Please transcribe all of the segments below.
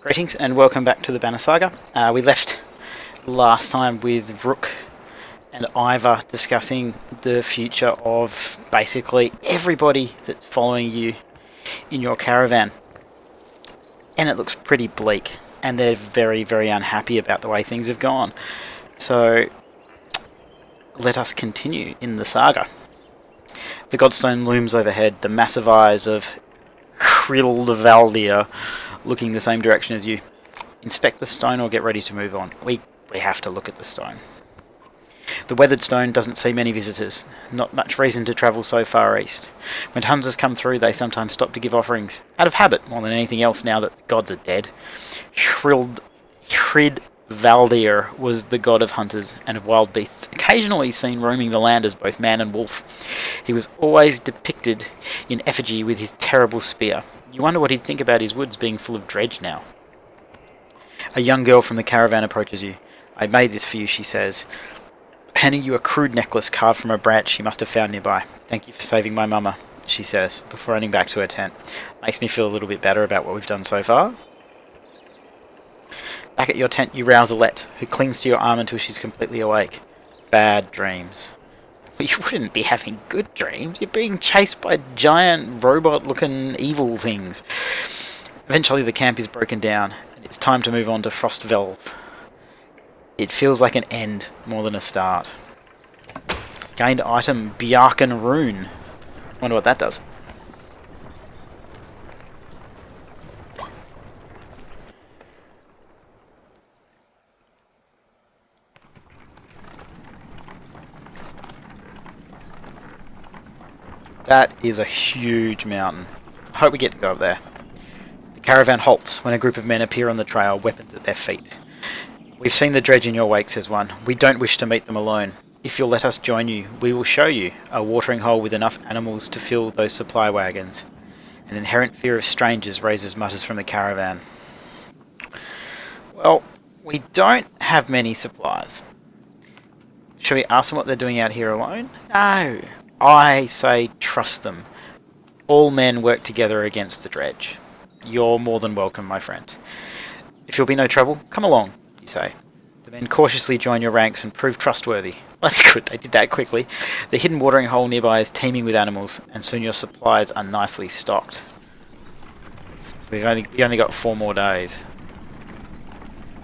Greetings and welcome back to the Banner Saga. We left last time with Rook and Ivar discussing the future of basically everybody that's following you in your caravan. And it looks pretty bleak, and they're very, very unhappy about the way things have gone. So let us continue in the saga. The Godstone looms overhead, the massive eyes of Hrilvaldir looking the same direction as you. Inspect the stone or get ready to move on. We have to look at the stone. The weathered stone doesn't see many visitors. Not much reason to travel so far east. When hunters come through, they sometimes stop to give offerings. Out of habit, more than anything else now that the gods are dead. Hrilvaldir was the god of hunters and of wild beasts, occasionally seen roaming the land as both man and wolf. He was always depicted in effigy with his terrible spear. You wonder what he'd think about his woods being full of dredge now. A young girl from the caravan approaches you. "I made this for you," she says, handing you a crude necklace carved from a branch she must have found nearby. "Thank you for saving my mama," she says, before running back to her tent. "Makes me feel a little bit better about what we've done so far." Back at your tent, you rouse Alette, who clings to your arm until she's completely awake. Bad dreams. Well, you wouldn't be having good dreams. You're being chased by giant robot-looking evil things. Eventually the camp is broken down, and it's time to move on to Frostvelv. It feels like an end more than a start. Gained item Bjarken Rune. Wonder what that does. That is a huge mountain. I hope we get to go up there. The caravan halts when a group of men appear on the trail, weapons at their feet. "We've seen the dredge in your wake," says one. "We don't wish to meet them alone. If you'll let us join you, we will show you a watering hole with enough animals to fill those supply wagons." An inherent fear of strangers raises mutters from the caravan. Well, we don't have many supplies. Shall we ask them what they're doing out here alone? No. I say trust them. All men work together against the dredge. You're more than welcome, my friends. "If you'll be no trouble, come along," you say. The men cautiously join your ranks and prove trustworthy. That's good, they did that quickly. The hidden watering hole nearby is teeming with animals, and soon your supplies are nicely stocked. So we only got 4 more days.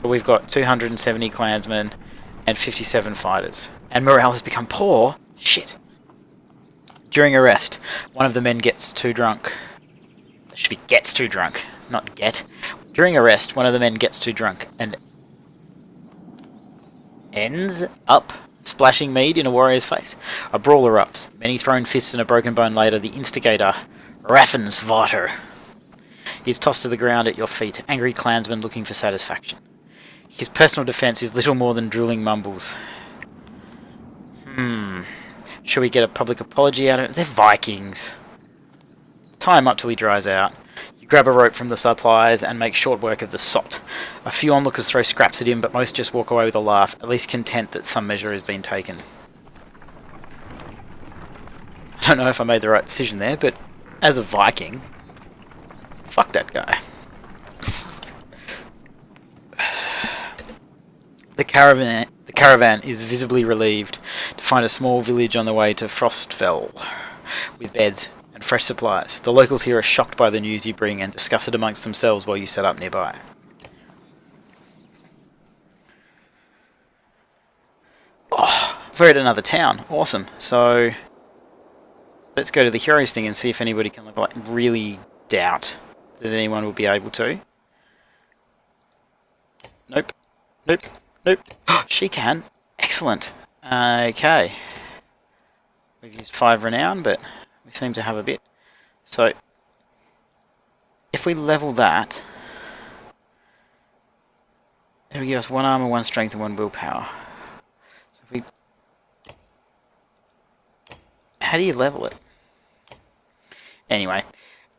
But we've got 270 clansmen and 57 fighters. And morale has become poor. Shit. During a rest, one of the men gets too drunk. It should be gets too drunk, not get. During a rest, one of the men gets too drunk and ends up splashing mead in a warrior's face. A brawl erupts. Many thrown fists and a broken bone later, the instigator, Raffensvater, is tossed to the ground at your feet, angry clansman looking for satisfaction. His personal defense is little more than drooling mumbles. Should we get a public apology out of it? They're Vikings. Tie him up till he dries out. You grab a rope from the supplies and make short work of the sot. A few onlookers throw scraps at him, but most just walk away with a laugh, at least content that some measure has been taken. I don't know if I made the right decision there, but as a Viking, fuck that guy. The caravan is visibly relieved to find a small village on the way to Frostvelv with beds and fresh supplies. The locals here are shocked by the news you bring and discuss it amongst themselves while you set up nearby. Oh, we're at another town. Awesome. So let's go to the heroes thing and see if anybody can really doubt that anyone will be able to. Nope. Nope. Nope. She can. Excellent. Okay. We've used 5 renown, but we seem to have a bit. So, if we level that, it'll give us 1 armor, 1 strength, and 1 willpower. So if we... How do you level it? Anyway,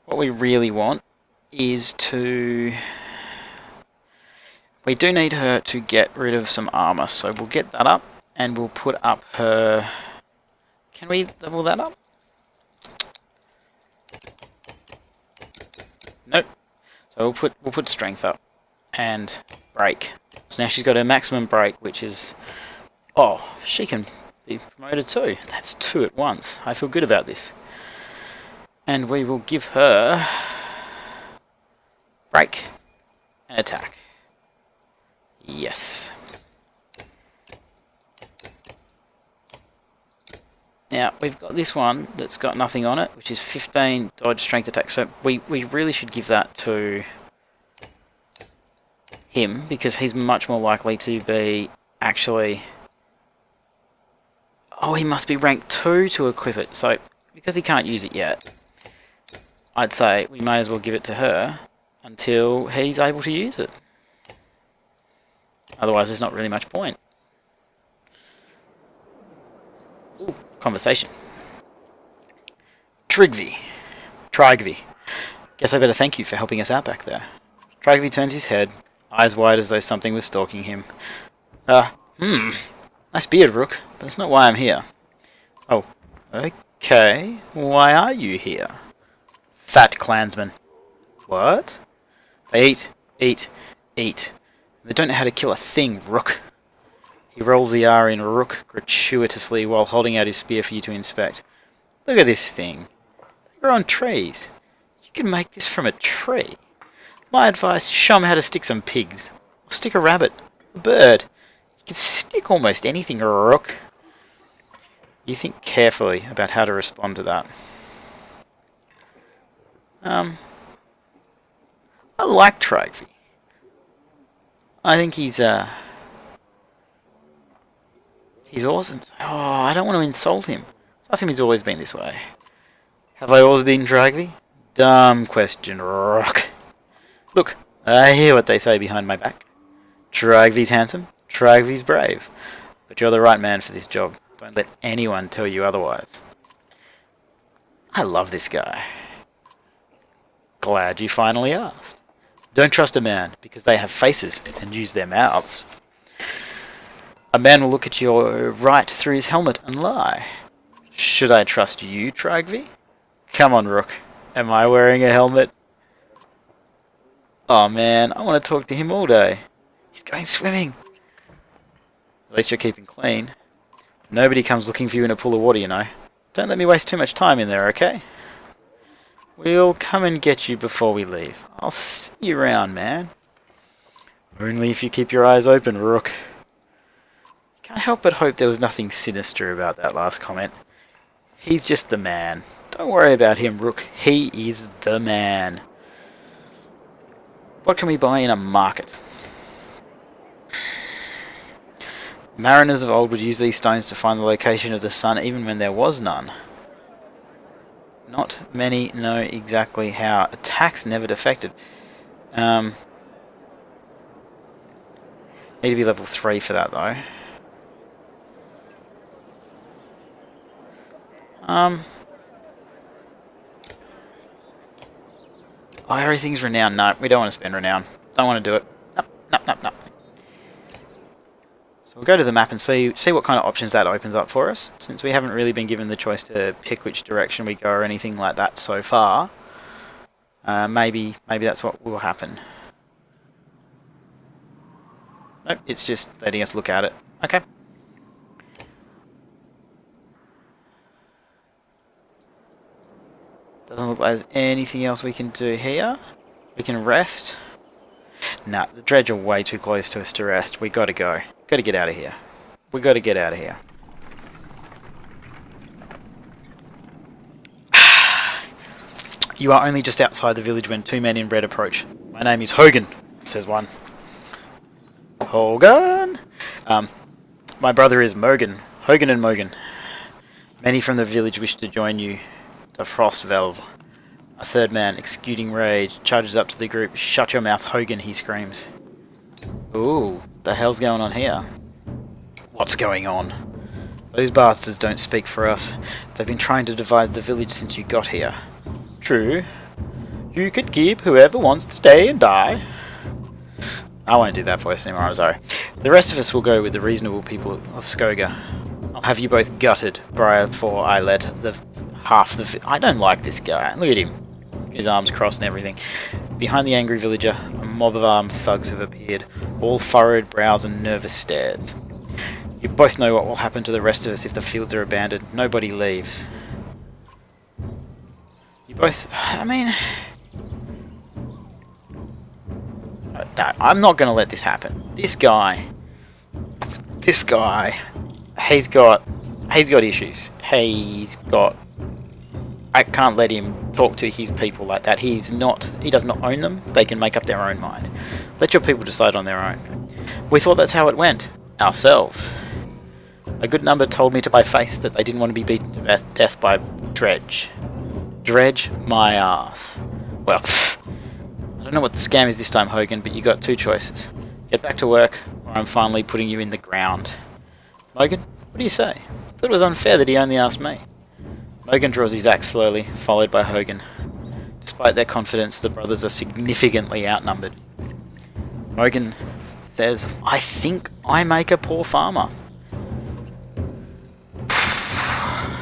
what we really want is to... We do need her to get rid of some armor, so we'll get that up, and we'll put up her... Can we level that up? Nope. So we'll put strength up. and break. So now she's got her maximum break, which is... Oh, she can be promoted too. That's 2 at once. I feel good about this. And we will give her... break and attack. Yes. Now, we've got this one that's got nothing on it, which is 15 dodge strength attack. So we really should give that to him, because he's much more likely to be actually... Oh, he must be rank 2 to equip it. So, because he can't use it yet, I'd say we may as well give it to her until he's able to use it. Otherwise, there's not really much point. Ooh, conversation. Tryggvi. Guess I better thank you for helping us out back there. Tryggvi turns his head, eyes wide as though something was stalking him. Nice beard, Rook, but that's not why I'm here. Oh, okay. Why are you here? Fat clansman. What? They eat. They don't know how to kill a thing, Rook. He rolls the R in Rook gratuitously while holding out his spear for you to inspect. Look at this thing. They grow on trees. You can make this from a tree. My advice, show 'em how to stick some pigs. Or stick a rabbit. A bird. You can stick almost anything, Rook. You think carefully about how to respond to that. I like Tryggvi. I think he's awesome. Oh, I don't want to insult him. Ask him, he's always been this way. Have I always been Tryggvi? Dumb question, Rook. Look, I hear what they say behind my back. Tryggvi's handsome, Tryggvi's brave. But you're the right man for this job. Don't let anyone tell you otherwise. I love this guy. Glad you finally asked. Don't trust a man, because they have faces and use their mouths. A man will look at you right through his helmet and lie. Should I trust you, Tryggvi? Come on, Rook. Am I wearing a helmet? Oh man, I want to talk to him all day. He's going swimming. At least you're keeping clean. Nobody comes looking for you in a pool of water, you know. Don't let me waste too much time in there, okay? We'll come and get you before we leave. I'll see you around, man. Only if you keep your eyes open, Rook. Can't help but hope there was nothing sinister about that last comment. He's just the man. Don't worry about him, Rook. He is the man. What can we buy in a market? Mariners of old would use these stones to find the location of the sun even when there was none. Not many know exactly how. Attacks never defected. Need to be level 3 for that though. Oh, everything's renown. No, we don't want to spend renown. Don't want to do it. No. So we'll go to the map and see what kind of options that opens up for us. Since we haven't really been given the choice to pick which direction we go or anything like that so far, maybe that's what will happen. Nope, it's just letting us look at it. Okay. Doesn't look like there's anything else we can do here. We can rest. Nah, the dredge are way too close to us to rest. We gotta go. Gotta get out of here. We gotta get out of here. You are only just outside the village when 2 men in red approach. My name is Hogan, says one. Hogan? My brother is Mogan. Hogan and Mogan. Many from the village wish to join you. The Frost Valve. A third man, exuding rage, charges up to the group. Shut your mouth, Hogan, he screams. Ooh, the hell's going on here? What's going on? Those bastards don't speak for us. They've been trying to divide the village since you got here. True. You could keep whoever wants to stay and die. I won't do that voice anymore, I'm sorry. The rest of us will go with the reasonable people of Skoga. I'll have you both gutted before I let I don't like this guy. Look at him. His arms crossed and everything. Behind the angry villager, a mob of armed thugs have appeared, all furrowed brows and nervous stares. You both know what will happen to the rest of us if the fields are abandoned. Nobody leaves. You both... I mean... No, I'm not going to let this happen. This guy... He's got issues. He's got... I can't let him talk to his people like that. He does not own them. They can make up their own mind. Let your people decide on their own. We thought that's how it went. Ourselves. A good number told me to my face that they didn't want to be beaten to death by Dredge. Dredge my ass. Well, I don't know what the scam is this time, Hogan, but you got two choices. Get back to work, or I'm finally putting you in the ground. Mogan, what do you say? I thought it was unfair that he only asked me. Mogan draws his axe slowly, followed by Hogan. Despite their confidence, the brothers are significantly outnumbered. Mogan says, I think I make a poor farmer.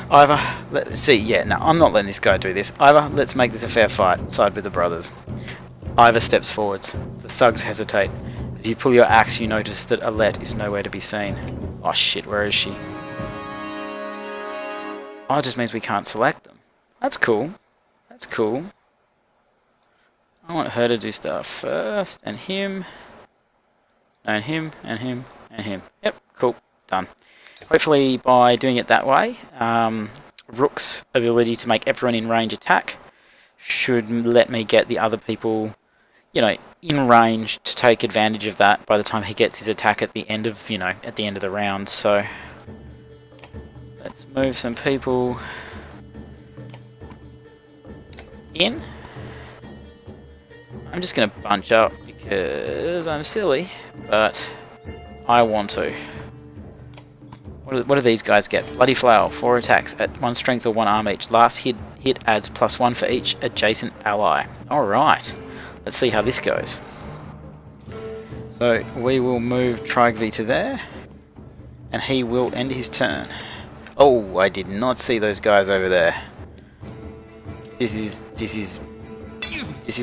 Either, let's see, yeah, no, I'm not letting this guy do this. Either, let's make this a fair fight, side with the brothers. Ivor steps forwards. The thugs hesitate. As you pull your axe, you notice that Alette is nowhere to be seen. Oh shit, where is she? Oh, it just means we can't select them. That's cool. That's cool. I want her to do stuff first, and him, and him, and him, and him. Yep, cool, done. Hopefully by doing it that way, Rook's ability to make everyone in range attack should let me get the other people, you know, in range to take advantage of that by the time he gets his attack at the end of, you know, at the end of the round. So let's move some people in. I'm just going to bunch up because I'm silly, but I want to. What do these guys get? Bloody Flower, 4 attacks at 1 strength or 1 arm each. Last hit adds +1 for each adjacent ally. Alright, let's see how this goes. So we will move Tryggvi to there, and he will end his turn. Oh, I did not see those guys over there. This is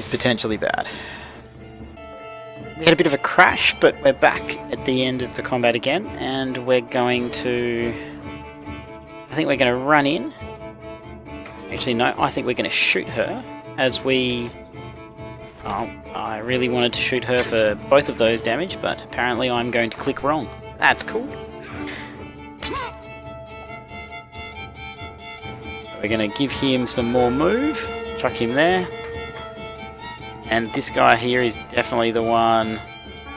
potentially bad. We had a bit of a crash, but we're back at the end of the combat again, and we're going to... I think we're going to run in. Actually, no, I think we're going to shoot her as we... Oh, I really wanted to shoot her for both of those damage, but apparently I'm going to click wrong. That's cool. We're going to give him some more move, chuck him there. And this guy here is definitely the one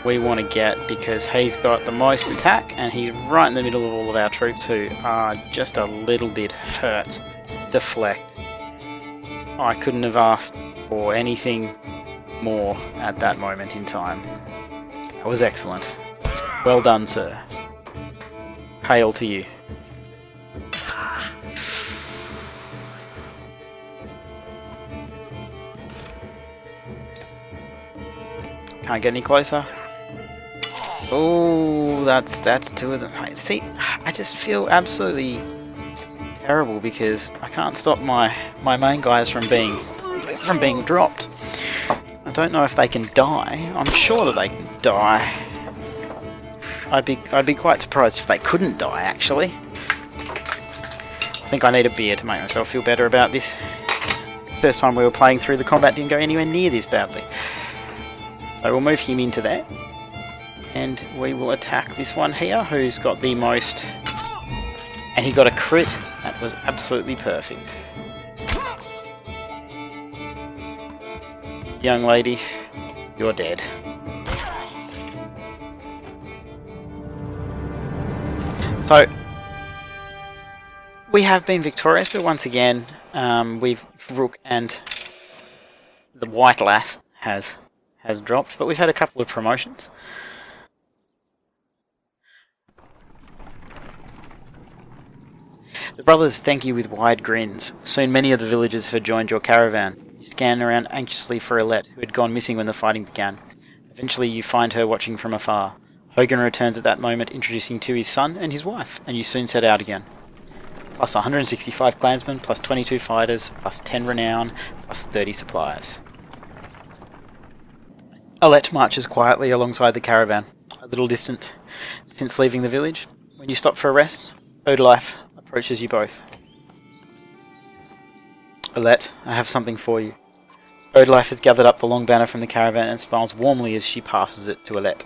we want to get because he's got the most attack and he's right in the middle of all of our troops who are just a little bit hurt. Deflect. Oh, I couldn't have asked for anything more at that moment in time. That was excellent. Well done, sir. Hail to you. Can't get any closer. Oh, that's 2 of them. See, I just feel absolutely terrible because I can't stop my main guys from being dropped. I don't know if they can die. I'm sure that they can die. I'd be quite surprised if they couldn't die, actually. I think I need a beer to make myself feel better about this. First time we were playing through, the combat didn't go anywhere near this badly. So we'll move him into there, and we will attack this one here, who's got the most, and he got a crit. That was absolutely perfect. Young lady, you're dead. So, we have been victorious, but once again, Rook and the White Lass has dropped, but we've had a couple of promotions. The brothers thank you with wide grins. Soon many of the villagers have joined your caravan. You scan around anxiously for Alette, who had gone missing when the fighting began. Eventually you find her watching from afar. Hogan returns at that moment, introducing to his son and his wife, and you soon set out again. Plus 165 clansmen, plus 22 fighters, plus 10 renown, plus 30 suppliers. Alette marches quietly alongside the caravan, a little distant since leaving the village. When you stop for a rest, Odalife approaches you both. Alette, I have something for you. Odalife has gathered up the long banner from the caravan and smiles warmly as she passes it to Alette.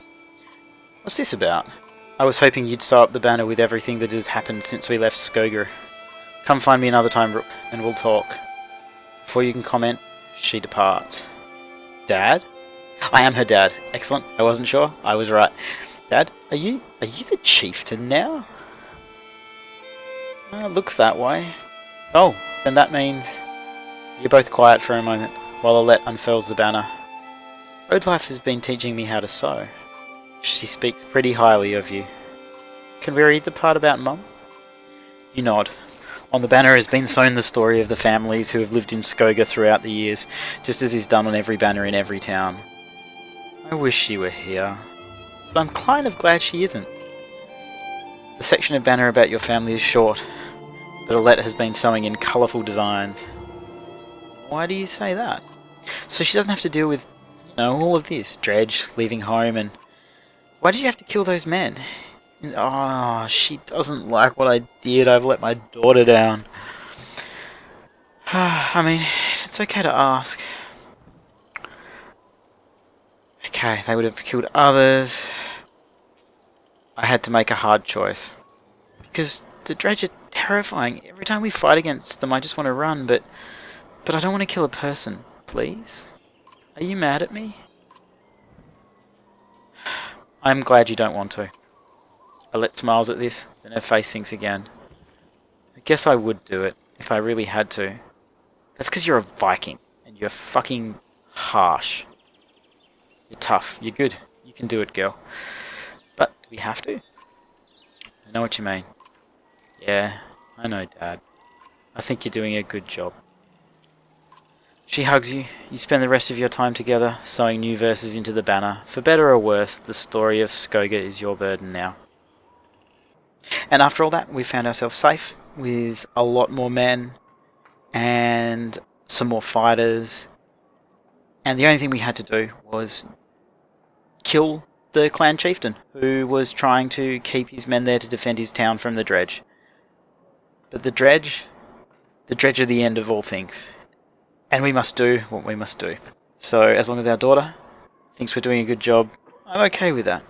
What's this about? I was hoping you'd sew up the banner with everything that has happened since we left Skoger. Come find me another time, Rook, and we'll talk. Before you can comment, she departs. Dad? I am her dad. Excellent. I wasn't sure. I was right. Dad, are you the chieftain now? Looks that way. Oh, then that means you're both quiet for a moment while Alette unfurls the banner. Odalife has been teaching me how to sew. She speaks pretty highly of you. Can we read the part about Mum? You nod. On the banner has been sewn the story of the families who have lived in Skoga throughout the years, just as is done on every banner in every town. I wish she were here, but I'm kind of glad she isn't. The section of banner about your family is short, but Alette has been sewing in colourful designs. Why do you say that? So she doesn't have to deal with, all of this. Dredge, leaving home, and... Why did you have to kill those men? Oh, she doesn't like what I did. I've let my daughter down. I mean, if it's okay to ask... Okay, they would have killed others. I had to make a hard choice. Because the Dredge are terrifying. Every time we fight against them, I just want to run, but I don't want to kill a person. Please? Are you mad at me? I'm glad you don't want to. Alette smiles at this, then her face sinks again. I guess I would do it, if I really had to. That's because you're a Viking, and you're fucking harsh. You're tough, you're good, you can do it, girl. But, do we have to? I know what you mean. Yeah, I know, Dad. I think you're doing a good job. She hugs you. You spend the rest of your time together, sewing new verses into the banner. For better or worse, the story of Skoga is your burden now. And after all that, we found ourselves safe, with a lot more men, and some more fighters. And the only thing we had to do was kill the clan chieftain, who was trying to keep his men there to defend his town from the Dredge. But the Dredge are the end of all things. And we must do what we must do. So, as long as our daughter thinks we're doing a good job, I'm okay with that.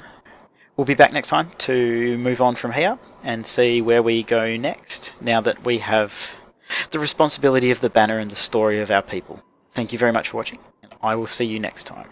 We'll be back next time to move on from here and see where we go next, now that we have the responsibility of the banner and the story of our people. Thank you very much for watching, and I will see you next time.